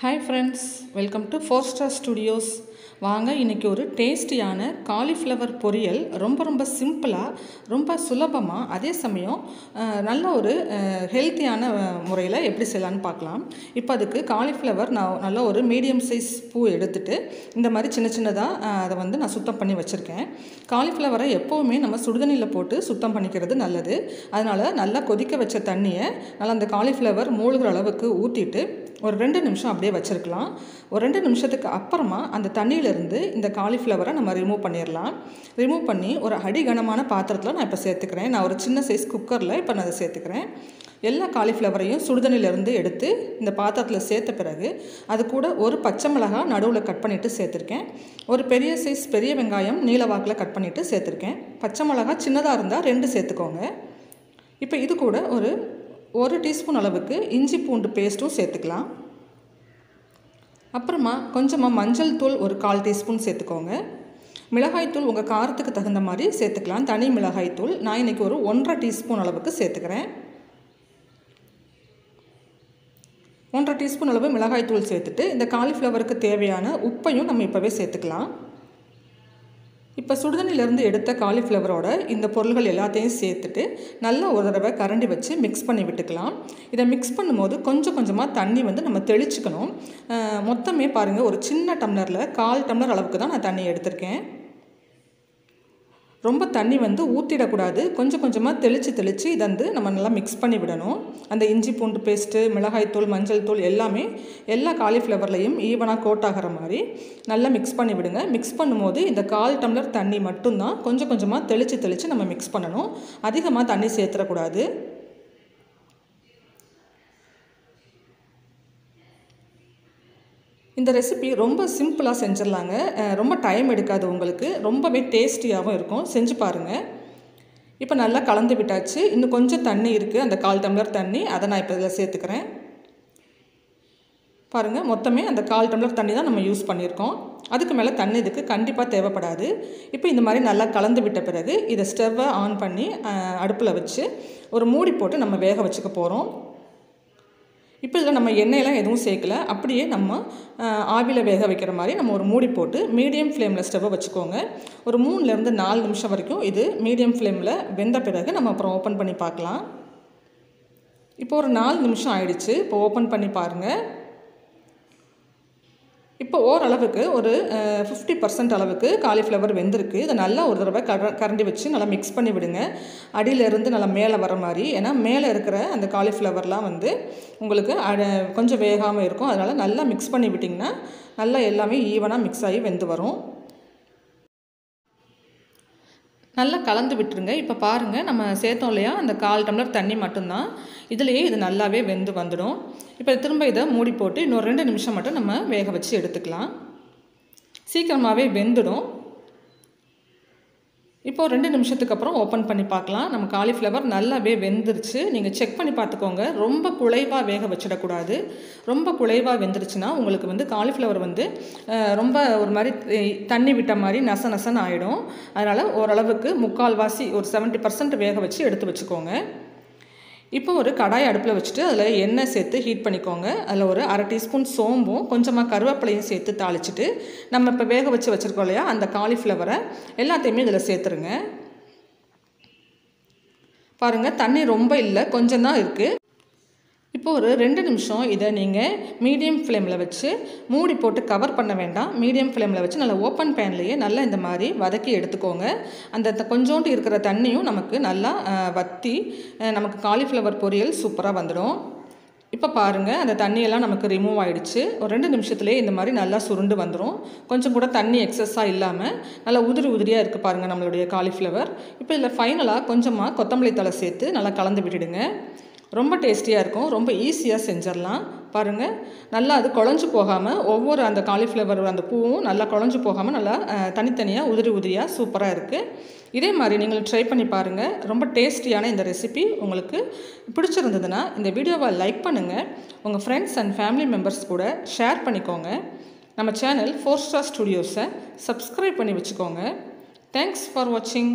Hi friends, welcome to 4-Star Studios. வாங்க இன்னைக்கு ஒரு டேஸ்டியான காலிஃப்ளவர் பொரியல் ரொம்ப சிம்பிளாக ரொம்ப சுலபமாக அதே சமயம் நல்ல ஒரு ஹெல்த்தியான முறையில் எப்படி செய்யலான்னு பார்க்கலாம். இப்போ அதுக்கு காலிஃப்ளவர் நான் நல்ல ஒரு மீடியம் சைஸ் பூ எடுத்துட்டு இந்த மாதிரி சின்னதாக அதை வந்து நான் சுத்தம் பண்ணி வச்சுருக்கேன். காலிஃப்ளவரை எப்போவுமே நம்ம சுடுதண்ணியில் போட்டு சுத்தம் பண்ணிக்கிறது நல்லது. அதனால் நல்லா கொதிக்க வச்ச தண்ணியை நல்லா அந்த காலிஃப்ளவர் மூழ்கிற அளவுக்கு ஊற்றிட்டு ஒரு 2 நிமிஷம் அப்படியே வச்சுருக்கலாம். ஒரு 2 நிமிஷத்துக்கு அப்புறமா அந்த தண்ணியிலேருந்து இந்த காலிஃப்ளவரை நம்ம ரிமூவ் பண்ணிடலாம். ரிமூவ் பண்ணி ஒரு அடிகனமான பாத்திரத்தில் நான் இப்போ சேர்த்துக்கிறேன். நான் ஒரு சின்ன சைஸ் குக்கரில் இப்போ நான் அதை சேர்த்துக்கிறேன். எல்லா காலிஃப்ளவரையும் சுடுதண்ணிலேருந்து எடுத்து இந்த பாத்திரத்தில் சேர்த்த பிறகு அது கூட ஒரு பச்சை மிளகாய் நடுவில் கட் பண்ணிவிட்டு சேர்த்துருக்கேன். ஒரு பெரிய சைஸ் பெரிய வெங்காயம் நீல வாக்கில் கட் பண்ணிவிட்டு சேர்த்துருக்கேன். பச்சை மிளகாய் சின்னதாக இருந்தால் 2 சேர்த்துக்கோங்க. இப்போ இது கூட ஒரு டீஸ்பூன் அளவுக்கு இஞ்சி பூண்டு பேஸ்ட்டும் சேர்த்துக்கலாம். அப்புறமா கொஞ்சமாக மஞ்சள் தூள் ஒரு 1/4 டீஸ்பூன் சேர்த்துக்கோங்க. மிளகாய்த்தூள் உங்கள் காரத்துக்கு தகுந்த மாதிரி சேர்த்துக்கலாம். தனி மிளகாய்த்தூள் நான் இன்றைக்கி ஒரு 1/2 டீஸ்பூன் அளவுக்கு சேர்த்துக்கிறேன். 1/2 டீஸ்பூன் அளவு மிளகாய்த்தூள் சேர்த்துட்டு இந்த காலிஃப்ளவருக்கு தேவையான உப்பையும் நம்ம இப்போவே சேர்த்துக்கலாம். இப்போ சுடுதண்ணிலேருந்து எடுத்த காலிஃப்ளவரோட இந்த பொருள்கள் எல்லாத்தையும் சேர்த்துட்டு நல்லா ஒரு தடவை கரண்டி வச்சு மிக்ஸ் பண்ணி விட்டுக்கலாம். இதை மிக்ஸ் பண்ணும்போது கொஞ்சமாக தண்ணி வந்து நம்ம தெளிச்சுக்கணும். மொத்தமே பாருங்கள், ஒரு சின்ன டம்ளரில் 1/4 டம்ளர் அளவுக்கு தான் நான் தண்ணி எடுத்திருக்கேன். ரொம்ப தண்ணி வந்து ஊற்றிடக்கூடாது. கொஞ்சமாக தெளித்து இதை வந்து நம்ம நல்லா மிக்ஸ் பண்ணி விடணும். அந்த இஞ்சி பூண்டு பேஸ்ட்டு, மிளகாய்த்தூள், மஞ்சள் தூள் எல்லாமே எல்லா காலிஃப்ளவர்லையும் ஈவனாக கோட் ஆகிற மாதிரி நல்லா மிக்ஸ் பண்ணி விடுங்க. மிக்ஸ் பண்ணும்போது இந்த 1/4 டம்ளர் தண்ணி மட்டும்தான் கொஞ்சமாக தெளித்து நம்ம மிக்ஸ் பண்ணணும். அதிகமாக தண்ணி சேர்த்துடக்கூடாது. இந்த ரெசிபி ரொம்ப சிம்பிளாக செஞ்சிடலாங்க. ரொம்ப டைம் எடுக்காது உங்களுக்கு. ரொம்பவே டேஸ்டியாகவும் இருக்கும். செஞ்சு பாருங்கள். இப்போ நல்லா கலந்து விட்டாச்சு. இன்னும் கொஞ்சம் தண்ணி இருக்குது, அந்த 1/4 டம்ளர் தண்ணி. அதை நான் இப்போ இதில் சேர்த்துக்கிறேன். பாருங்கள், மொத்தமே அந்த 1/4 டம்ளர் தண்ணி தான் நம்ம யூஸ் பண்ணியிருக்கோம். அதுக்கு மேலே தண்ணி இதுக்கு கண்டிப்பாக தேவைப்படாது. இப்போ இந்த மாதிரி நல்லா கலந்து விட்ட பிறகு இதை ஸ்டவ்வை ஆன் பண்ணி அடுப்பில் வச்சு ஒரு மூடி போட்டு நம்ம வேக வச்சுக்க போகிறோம். இப்போ இதில் நம்ம எண்ணெயெல்லாம் எதுவும் சேர்க்கல. அப்படியே நம்ம ஆவியில் வேக வைக்கிற மாதிரி நம்ம ஒரு மூடி போட்டு மீடியம் ஃப்ளேமில் ஸ்டவ்வை வச்சுக்கோங்க. ஒரு 3லேருந்து 4 நிமிஷம் வரைக்கும் இது மீடியம் ஃப்ளேமில் வெந்த பிறகு நம்ம அப்புறம் ஓப்பன் பண்ணி பார்க்கலாம். இப்போ ஒரு 4 நிமிஷம் ஆயிடுச்சு. இப்போ ஓப்பன் பண்ணி பாருங்கள். இப்போ ஓரளவுக்கு ஒரு 50% அளவுக்கு காலிஃப்ளவர் வெந்திருக்கு. இதை நல்லா ஒரு தடவை கரண்டி வச்சு நல்லா மிக்ஸ் பண்ணி விடுங்க. அடியிலேருந்து நல்லா மேலே வர மாதிரி. ஏன்னா மேலே இருக்கிற அந்த காலிஃப்ளவர்லாம் வந்து உங்களுக்கு கொஞ்சம் வேகாமல் இருக்கும். அதனால் நல்லா மிக்ஸ் பண்ணி விட்டிங்கன்னா நல்லா எல்லாமே ஈவனாக மிக்ஸ் ஆகி வெந்து வரும். நல்லா கலந்து விட்டுருங்க. இப்போ பாருங்கள், நம்ம சேர்த்தோம் இல்லையா, அந்த 1/4 டம்ளர் தண்ணி மட்டும்தான். இதுலேயே இது நல்லாவே வெந்து வந்துடும். இப்போ திரும்ப இதை மூடி போட்டு இன்னொரு 2 நிமிஷம் மட்டும் நம்ம வேக வச்சு எடுத்துக்கலாம். சீக்கிரமாகவே வெந்துடும். இப்போது 2 நிமிஷத்துக்கு அப்புறம் ஓப்பன் பண்ணி பார்க்கலாம். நம்ம காலிஃப்ளவர் நல்லாவே வெந்துருச்சு. நீங்கள் செக் பண்ணி பார்த்துக்கோங்க. ரொம்ப குழைவாக வேக வச்சிடக்கூடாது. ரொம்ப குழைவாக வெந்துருச்சுன்னா உங்களுக்கு வந்து காலிஃப்ளவர் வந்து ரொம்ப ஒரு மாதிரி தண்ணி விட்ட மாதிரி நசன்னு ஆகிடும். அதனால் ஓரளவுக்கு முக்கால்வாசி ஒரு 70% வேக வச்சு எடுத்து வச்சுக்கோங்க. இப்போ ஒரு கடாய் அடுப்பில் வச்சுட்டு அதில் எண்ணெய் சேர்த்து ஹீட் பண்ணிக்கோங்க. அதில் ஒரு 1/2 டீஸ்பூன் சோம்பும் கொஞ்சமாக கருவேப்பிலையும் சேர்த்து தாளிச்சிட்டு நம்ம இப்போ வேக வச்சு வச்சுருக்கோம் இல்லையா, அந்த காலிஃப்ளவரை எல்லாத்தையுமே இதில் சேர்த்துருங்க. பாருங்கள், தண்ணி ரொம்ப இல்லை, கொஞ்சம் தான் இருக்குது. இப்போ ஒரு 2 நிமிஷம் இதை நீங்கள் மீடியம் ஃப்ளேமில் வச்சு மூடி போட்டு கவர் பண்ண வேண்டாம். மீடியம் ஃப்ளேமில் வச்சு நல்லா ஓப்பன் பேன்லேயே நல்லா இந்த மாதிரி வதக்கி எடுத்துக்கோங்க. அந்த கொஞ்சோண்டு இருக்கிற தண்ணியும் நமக்கு நல்லா வற்றி நமக்கு காலிஃப்ளவர் பொரியல் சூப்பராக வந்துடும். இப்போ பாருங்கள், அந்த தண்ணியெல்லாம் நமக்கு ரிமூவ் ஆகிடுச்சு. ஒரு 2 நிமிஷத்துலேயே இந்த மாதிரி நல்லா சுருண்டு வந்துடும். கொஞ்சம் கூட தண்ணி எக்ஸஸாக இல்லாமல் நல்லா உதிரியாக இருக்குது பாருங்கள் நம்மளுடைய காலிஃப்ளவர். இப்போ இதில் ஃபைனலாக கொஞ்சமாக கொத்தமல்லி தழை சேர்த்து நல்லா கலந்து விட்டுடுங்க. ரொம்ப டேஸ்டியாக இருக்கும். ரொம்ப ஈஸியாக செஞ்சிடலாம். பாருங்கள், நல்லா அது குழஞ்சு போகாமல் ஒவ்வொரு அந்த காலிஃப்ளவர் அந்த பூவும் நல்லா குழஞ்சு போகாமல் நல்லா தனித்தனியாக உதிரியாக சூப்பராக இருக்குது. இதே மாதிரி நீங்கள் ட்ரை பண்ணி பாருங்கள். ரொம்ப டேஸ்டியான இந்த ரெசிபி உங்களுக்கு பிடிச்சிருந்ததுன்னா இந்த வீடியோவை லைக் பண்ணுங்கள். உங்கள் ஃப்ரெண்ட்ஸ் அண்ட் ஃபேமிலி மெம்பர்ஸ் கூட ஷேர் பண்ணிக்கோங்க. நம்ம சேனல் 4-Star Studios-ஐ சப்ஸ்கிரைப் பண்ணி வச்சுக்கோங்க. தேங்க்ஸ் ஃபார் வாட்சிங்.